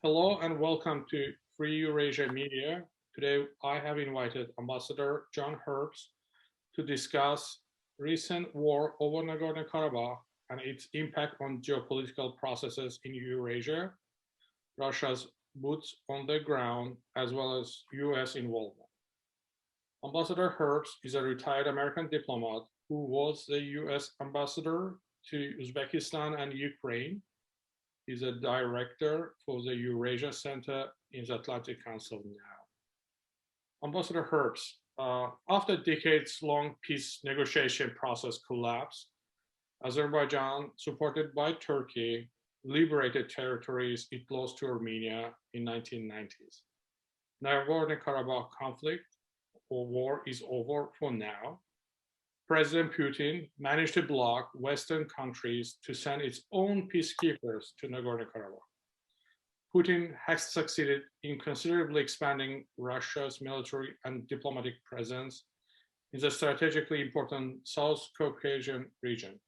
Hello and welcome to Free Eurasia Media. Today I have invited Ambassador John Herbst to discuss recent war over Nagorno-Karabakh and its impact on geopolitical processes in Eurasia, Russia's boots on the ground, as well as US involvement. Ambassador Herbst is a retired American diplomat who was the US ambassador to Uzbekistan and Ukraine. He's a director for the Eurasia Center in the Atlantic Council now. Ambassador Herbst, after decades-long peace negotiation process collapsed, Azerbaijan, supported by Turkey, liberated territories it lost to Armenia in 1990s. Nagorno-Karabakh conflict or war is over for now. President Putin managed to block Western countries to send its own peacekeepers to Nagorno-Karabakh. Putin has succeeded in considerably expanding Russia's military and diplomatic presence in the strategically important South Caucasian region.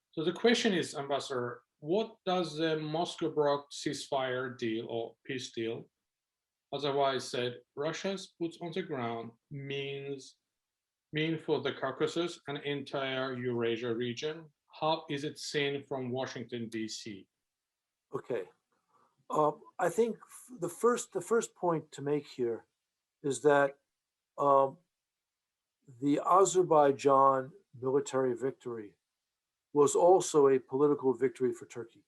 So the question is, Ambassador, what does the Moscow-Brok ceasefire deal or peace deal, otherwise said Russia's boots on the ground, mean for the Caucasus and entire Eurasia region? How is it seen from Washington, D.C.? Okay. I think the first point to make here is that the Azerbaijan military victory was also a political victory for Turkey.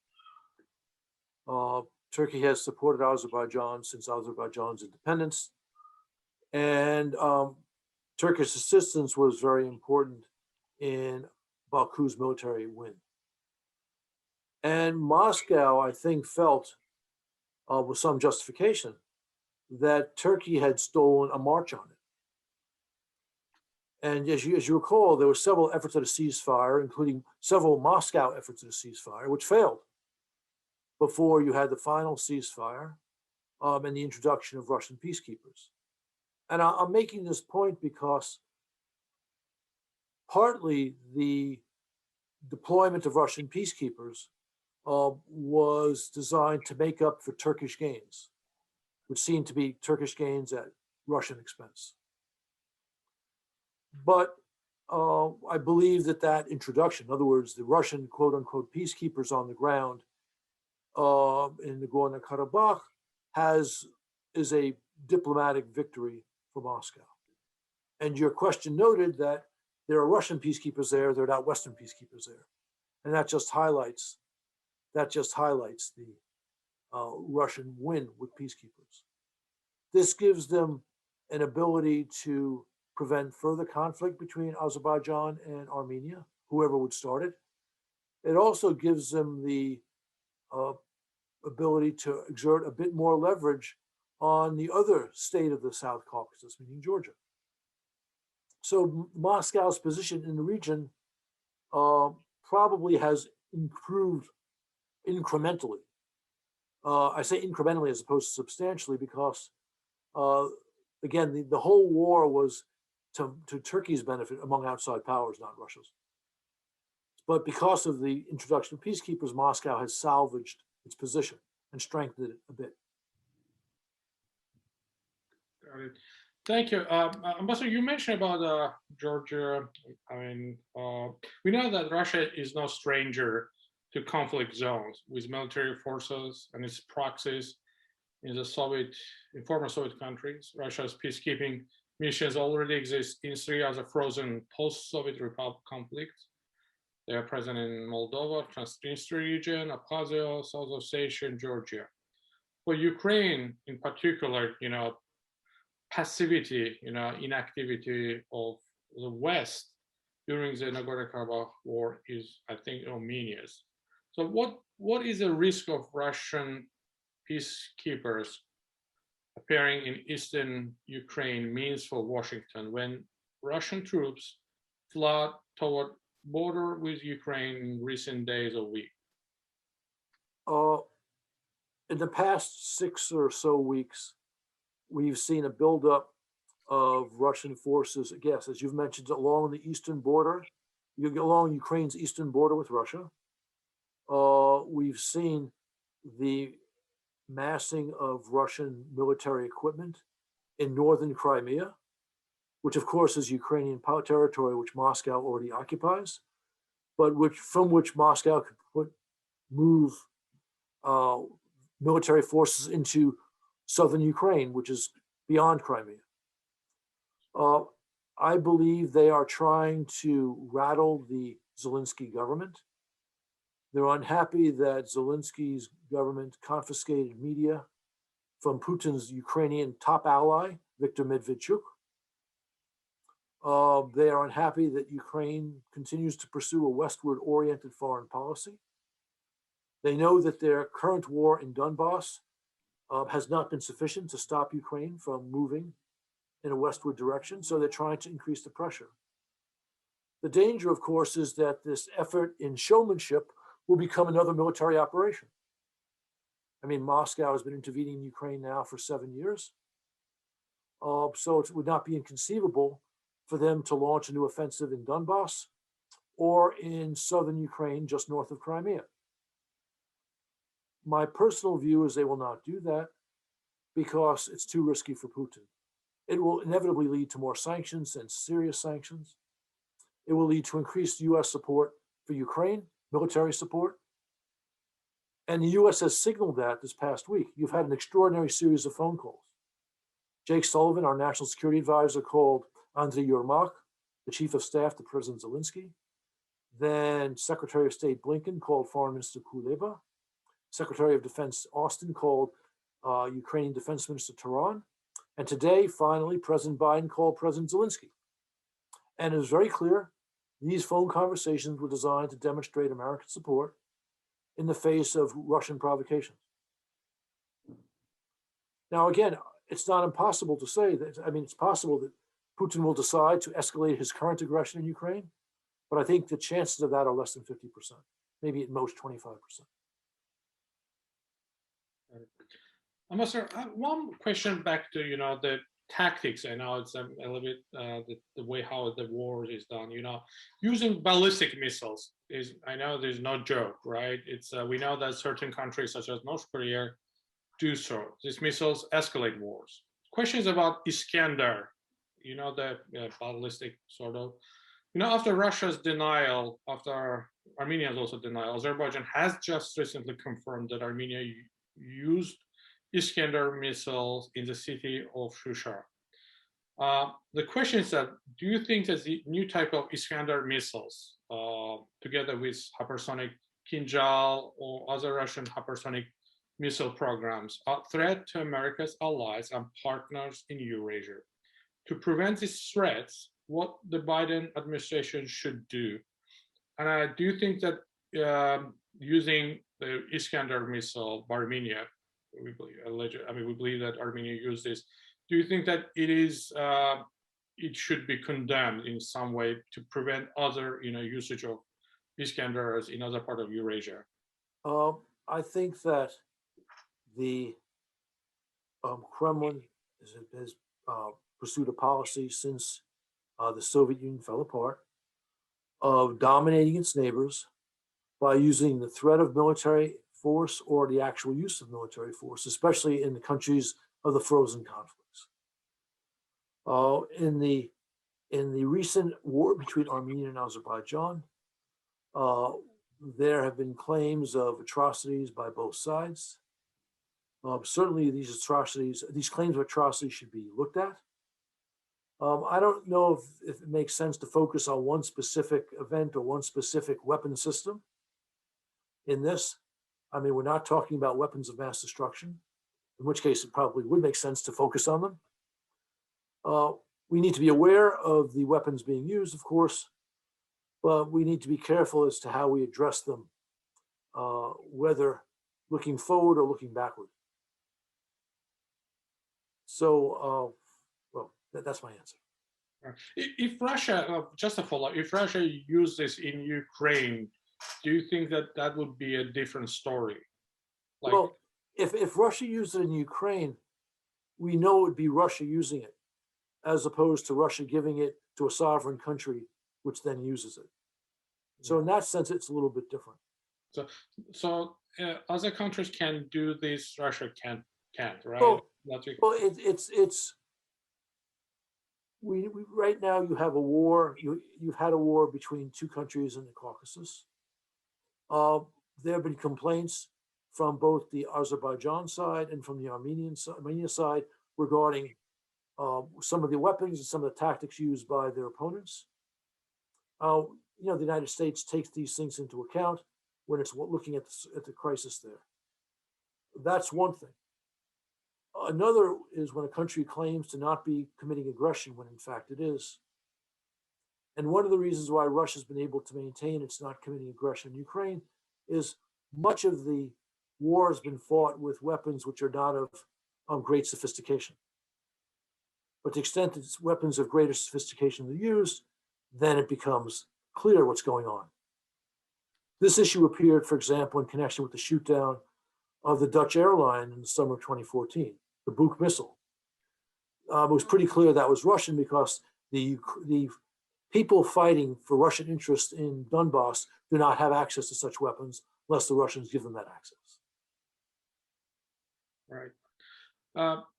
Turkey has supported Azerbaijan since Azerbaijan's independence, and Turkish assistance was very important in Baku's military win. And Moscow, I think, felt with some justification that Turkey had stolen a march on it. And as you recall, there were several efforts at a ceasefire, including several Moscow efforts at a ceasefire, which failed before you had the final ceasefire and the introduction of Russian peacekeepers. And I'm making this point because partly the deployment of Russian peacekeepers was designed to make up for Turkish gains, which seemed to be Turkish gains at Russian expense. But I believe that introduction, in other words, the Russian quote unquote peacekeepers on the ground in Nagorno-Karabakh is a diplomatic victory for Moscow. And your question noted that there are Russian peacekeepers there, there are not Western peacekeepers there. And that just highlights the Russian win with peacekeepers. This gives them an ability to prevent further conflict between Azerbaijan and Armenia, whoever would start it. It also gives them the ability to exert a bit more leverage on the other state of the South Caucasus, meaning Georgia. So Moscow's position in the region probably has improved incrementally. I say incrementally as opposed to substantially because, again, the whole war was to Turkey's benefit among outside powers, not Russia's. But because of the introduction of peacekeepers, Moscow has salvaged its position and strengthened it a bit. Got it. Thank you. Ambassador, you mentioned about Georgia. I mean, we know that Russia is no stranger to conflict zones with military forces and its proxies in former Soviet countries. Russia's peacekeeping missions already exist in Syria as a frozen post-Soviet Republic conflict. They are present in Moldova, Transnistria region, Abkhazia, South Ossetia, and Georgia. For Ukraine in particular, passivity, inactivity of the West during the Nagorno-Karabakh war is, I think, ominous. So what is the risk of Russian peacekeepers appearing in eastern Ukraine means for Washington when Russian troops flood toward border with Ukraine in recent days or weeks? In the past 6 or so weeks, we've seen a buildup of Russian forces, I guess, as you've mentioned, along the eastern border, along Ukraine's eastern border with Russia. We've seen the massing of Russian military equipment in northern Crimea, which of course is Ukrainian territory, which Moscow already occupies, but from which Moscow could move uh, military forces into southern Ukraine, which is beyond Crimea. I believe they are trying to rattle the Zelensky government. They're unhappy that Zelensky's government confiscated media from Putin's Ukrainian top ally, Viktor Medvedchuk. They are unhappy that Ukraine continues to pursue a westward-oriented foreign policy. They know that their current war in Donbass has not been sufficient to stop Ukraine from moving in a westward direction, so they're trying to increase the pressure. The danger, of course, is that this effort in showmanship will become another military operation. I mean, Moscow has been intervening in Ukraine now for 7 years. So it would not be inconceivable for them to launch a new offensive in Donbass or in southern Ukraine, just north of Crimea. My personal view is they will not do that because it's too risky for Putin. It will inevitably lead to more sanctions and serious sanctions. It will lead to increased US support for Ukraine, military support. And the US has signaled that this past week. You've had an extraordinary series of phone calls. Jake Sullivan, our national security advisor, called Andriy Yermak, the chief of staff to President Zelensky. Then Secretary of State Blinken called Foreign Minister Kuleba. Secretary of Defense Austin called Ukrainian Defense Minister Taran. And today, finally, President Biden called President Zelensky. And it was very clear these phone conversations were designed to demonstrate American support in the face of Russian provocations. Now, again, it's not impossible to say that, I mean, it's possible that Putin will decide to escalate his current aggression in Ukraine, but I think the chances of that are less than 50%, maybe at most 25%. Ambassador, one question back to the tactics. I know it's a little bit the way how the war is done. Using ballistic missiles is, I know there's no joke, right? It's we know that certain countries such as North Korea do so. These missiles escalate wars. Questions about Iskander, the ballistic sort of. After Russia's denial, after Armenia's also denial, Azerbaijan has just recently confirmed that Armenia used Iskander missiles in the city of Shusha. The question is that, do you think that the new type of Iskander missiles, together with hypersonic Kinjal or other Russian hypersonic missile programs, are a threat to America's allies and partners in Eurasia? To prevent these threats, what the Biden administration should do? And I do think that using the Iskander missile by Armenia, we believe that Armenia used this. Do you think that it should be condemned in some way to prevent other, usage of Iskanders in other part of Eurasia? I think that the Kremlin has pursued a policy since the Soviet Union fell apart of dominating its neighbors by using the threat of military force or the actual use of military force, especially in the countries of the frozen conflicts. In the recent war between Armenia and Azerbaijan, there have been claims of atrocities by both sides. Certainly, these claims of atrocity should be looked at. I don't know if it makes sense to focus on one specific event or one specific weapon system in this. I mean, we're not talking about weapons of mass destruction, in which case it probably would make sense to focus on them. We need to be aware of the weapons being used, of course, but we need to be careful as to how we address them, whether looking forward or looking backward. So, that's my answer. If Russia, just a follow-up, if Russia used this in Ukraine, do you think that that would be a different story? Well, if Russia used it in Ukraine, we know it would be Russia using it, as opposed to Russia giving it to a sovereign country, which then uses it. So in that sense, it's a little bit different. So other countries can do this, Russia can't, right? Well, That's well, it's we right now you have a war. You've had a war between two countries in the Caucasus. There have been complaints from both the Azerbaijan side and from the Armenia side regarding some of the weapons and some of the tactics used by their opponents. The United States takes these things into account when it's looking at the crisis there. That's one thing. Another is when a country claims to not be committing aggression when in fact it is. And one of the reasons why Russia's been able to maintain it's not committing aggression in Ukraine is much of the war has been fought with weapons which are not of great sophistication. But to the extent that weapons of greater sophistication are used, then it becomes clear what's going on. This issue appeared, for example, in connection with the shoot down of the Dutch airline in the summer of 2014, the Buk missile. It was pretty clear that was Russian because the people fighting for Russian interests in Donbass do not have access to such weapons unless the Russians give them that access. Right.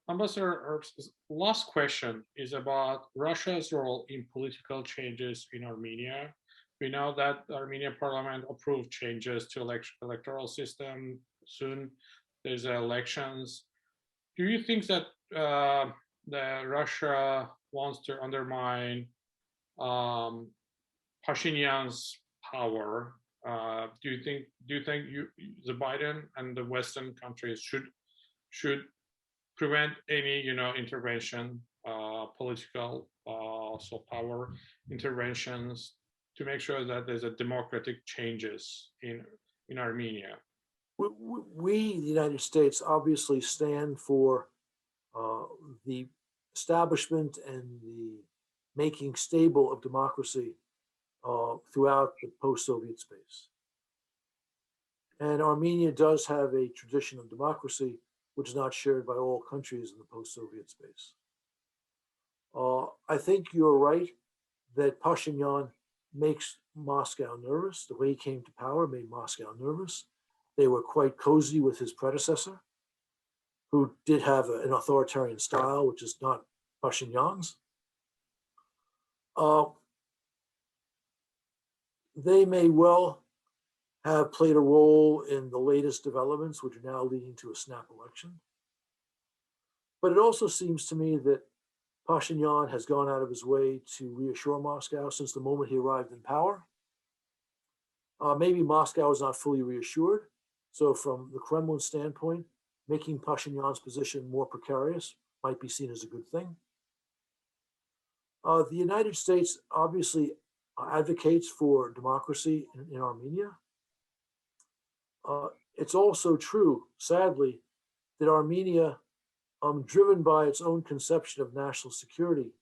Ambassador Herbst, last question is about Russia's role in political changes in Armenia. We know that the Armenian parliament approved changes to electoral system. Soon there's elections. Do you think that Russia wants to undermine Pashinyan's power? Do you think the Biden and the Western countries should prevent any intervention, political power interventions to make sure that there's a democratic changes in Armenia? We, the United States, obviously stand for the establishment and the making stable of democracy throughout the post-Soviet space. And Armenia does have a tradition of democracy, which is not shared by all countries in the post-Soviet space. I think you're right that Pashinyan makes Moscow nervous. The way he came to power made Moscow nervous. They were quite cozy with his predecessor, who did have an authoritarian style, which is not Pashinyan's. They may well have played a role in the latest developments, which are now leading to a snap election. But it also seems to me that Pashinyan has gone out of his way to reassure Moscow since the moment he arrived in power. Maybe Moscow is not fully reassured. So from the Kremlin standpoint, making Pashinyan's position more precarious might be seen as a good thing. The United States obviously advocates for democracy in Armenia. It's also true, sadly, that Armenia, driven by its own conception of national security,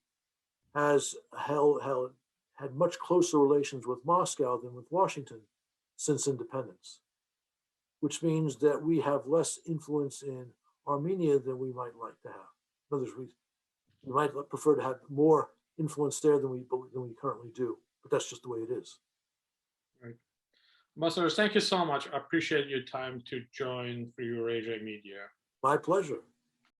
has had much closer relations with Moscow than with Washington since independence, which means that we have less influence in Armenia than we might like to have. In other words, we might prefer to have more influence there than we currently do, but that's just the way it is. Right. Ambassador, thank you so much. I appreciate your time to join for Eurasia Media. My pleasure.